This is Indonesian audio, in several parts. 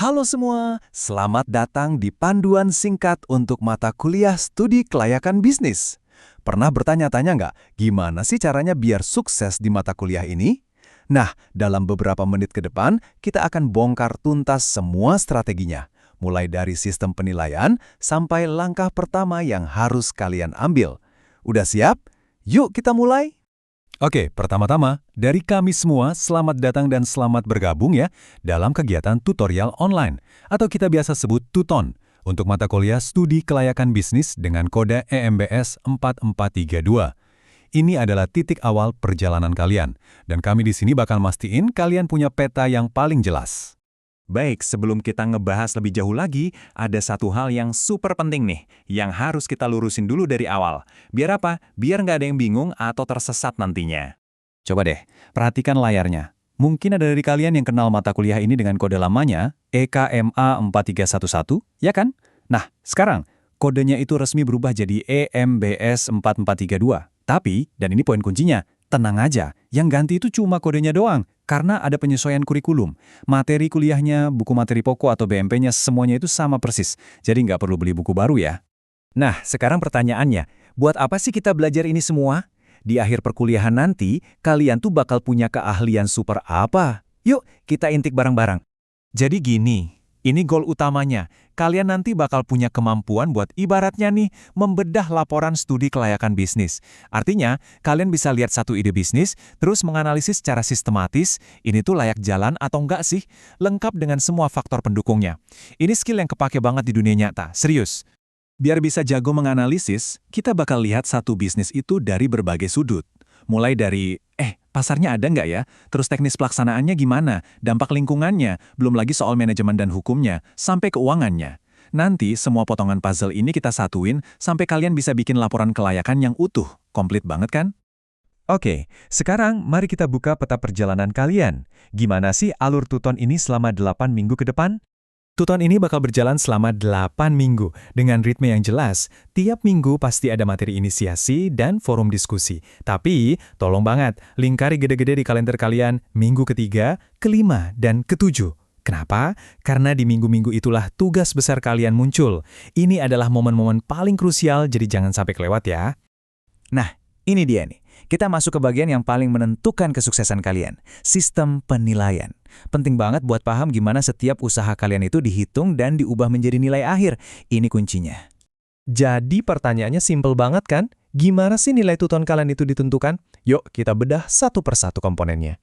Halo semua, selamat datang di panduan singkat untuk mata kuliah studi kelayakan bisnis. Pernah bertanya-tanya nggak, gimana sih caranya biar sukses di mata kuliah ini? Nah, dalam beberapa menit ke depan, kita akan bongkar tuntas semua strateginya. Mulai dari sistem penilaian, sampai langkah pertama yang harus kalian ambil. Udah siap? Yuk kita mulai! Oke, pertama-tama, dari kami semua, selamat datang dan selamat bergabung ya dalam kegiatan tutorial online, atau kita biasa sebut Tuton, untuk mata kuliah studi kelayakan bisnis dengan kode EMBS 4432. Ini adalah titik awal perjalanan kalian, dan kami di sini bakal mastiin kalian punya peta yang paling jelas. Baik, sebelum kita ngebahas lebih jauh lagi, ada satu hal yang super penting nih, yang harus kita lurusin dulu dari awal. Biar apa? Biar nggak ada yang bingung atau tersesat nantinya. Coba deh, perhatikan layarnya. Mungkin ada dari kalian yang kenal mata kuliah ini dengan kode lamanya, EKMA 4311, ya kan? Nah, sekarang, kodenya itu resmi berubah jadi EMBS 4432. Tapi, dan ini poin kuncinya, tenang aja, yang ganti itu cuma kodenya doang, karena ada penyesuaian kurikulum. Materi kuliahnya, buku materi pokok atau BMP-nya semuanya itu sama persis, jadi nggak perlu beli buku baru ya. Nah, sekarang pertanyaannya, buat apa sih kita belajar ini semua? Di akhir perkuliahan nanti, kalian tuh bakal punya keahlian super apa? Yuk, kita intik bareng-bareng. Jadi gini, ini goal utamanya. Kalian nanti bakal punya kemampuan buat ibaratnya nih, membedah laporan studi kelayakan bisnis. Artinya, kalian bisa lihat satu ide bisnis, terus menganalisis secara sistematis, ini tuh layak jalan atau enggak sih, lengkap dengan semua faktor pendukungnya. Ini skill yang kepake banget di dunia nyata, serius. Biar bisa jago menganalisis, kita bakal lihat satu bisnis itu dari berbagai sudut. Mulai dari, pasarnya ada nggak ya? Terus teknis pelaksanaannya gimana? Dampak lingkungannya? Belum lagi soal manajemen dan hukumnya, sampai keuangannya. Nanti semua potongan puzzle ini kita satuin sampai kalian bisa bikin laporan kelayakan yang utuh. Komplit banget kan? Oke, sekarang mari kita buka peta perjalanan kalian. Gimana sih alur Tuton ini selama 8 minggu ke depan? Tuton ini bakal berjalan selama 8 minggu, dengan ritme yang jelas. Tiap minggu pasti ada materi inisiasi dan forum diskusi. Tapi, tolong banget, lingkari gede-gede di kalender kalian minggu ketiga, kelima, dan ketujuh. Kenapa? Karena di minggu-minggu itulah tugas besar kalian muncul. Ini adalah momen-momen paling krusial, jadi jangan sampai kelewat ya. Nah, ini dia nih. Kita masuk ke bagian yang paling menentukan kesuksesan kalian, sistem penilaian. Penting banget buat paham gimana setiap usaha kalian itu dihitung dan diubah menjadi nilai akhir. Ini kuncinya. Jadi pertanyaannya simpel banget kan? Gimana sih nilai Tuton kalian itu ditentukan? Yuk kita bedah satu persatu komponennya.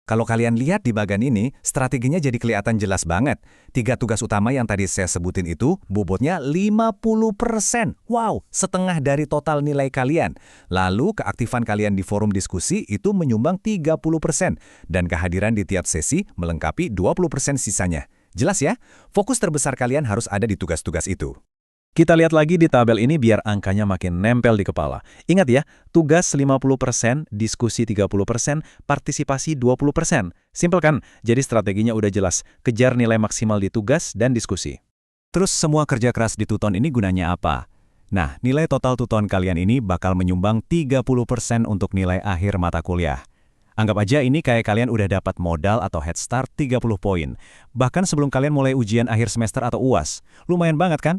Kalau kalian lihat di bagian ini, strateginya jadi kelihatan jelas banget. 3 tugas utama yang tadi saya sebutin itu, bobotnya 50%. Wow, setengah dari total nilai kalian. Lalu, keaktifan kalian di forum diskusi itu menyumbang 30%. Dan kehadiran di tiap sesi melengkapi 20% sisanya. Jelas ya? Fokus terbesar kalian harus ada di tugas-tugas itu. Kita lihat lagi di tabel ini biar angkanya makin nempel di kepala. Ingat ya, tugas 50%, diskusi 30%, partisipasi 20%. Simpel kan? Jadi strateginya udah jelas. Kejar nilai maksimal di tugas dan diskusi. Terus semua kerja keras di Tuton ini gunanya apa? Nah, nilai total Tuton kalian ini bakal menyumbang 30% untuk nilai akhir mata kuliah. Anggap aja ini kayak kalian udah dapat modal atau head start 30 poin. Bahkan sebelum kalian mulai ujian akhir semester atau UAS. Lumayan banget kan?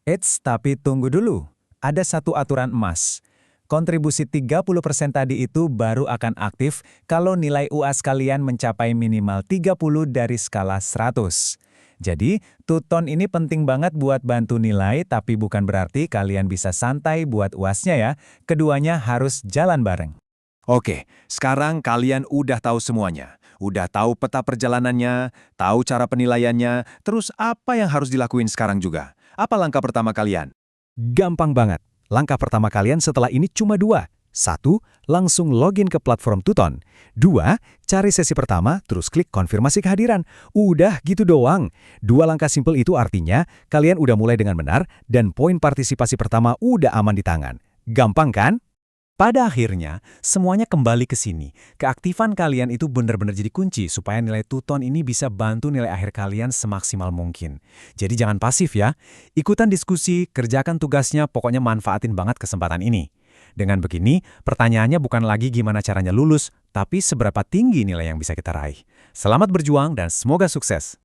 Eits, tapi tunggu dulu. Ada satu aturan emas. Kontribusi 30% tadi itu baru akan aktif kalau nilai UAS kalian mencapai minimal 30 dari skala 100. Jadi, Tuton ini penting banget buat bantu nilai, tapi bukan berarti kalian bisa santai buat UASnya ya. Keduanya harus jalan bareng. Oke, sekarang kalian udah tahu semuanya. Udah tahu peta perjalanannya, tahu cara penilaiannya, terus apa yang harus dilakuin sekarang juga? Apa langkah pertama kalian? Gampang banget. Langkah pertama kalian setelah ini cuma 2. 1. Langsung login ke platform Tuton. 2. Cari sesi pertama, terus klik konfirmasi kehadiran. Udah gitu doang. 2 langkah simpel itu artinya kalian udah mulai dengan benar dan poin partisipasi pertama udah aman di tangan. Gampang kan? Pada akhirnya, semuanya kembali ke sini. Keaktifan kalian itu benar-benar jadi kunci supaya nilai Tuton ini bisa bantu nilai akhir kalian semaksimal mungkin. Jadi jangan pasif ya. Ikutan diskusi, kerjakan tugasnya, pokoknya manfaatin banget kesempatan ini. Dengan begini, pertanyaannya bukan lagi gimana caranya lulus, tapi seberapa tinggi nilai yang bisa kita raih. Selamat berjuang dan semoga sukses!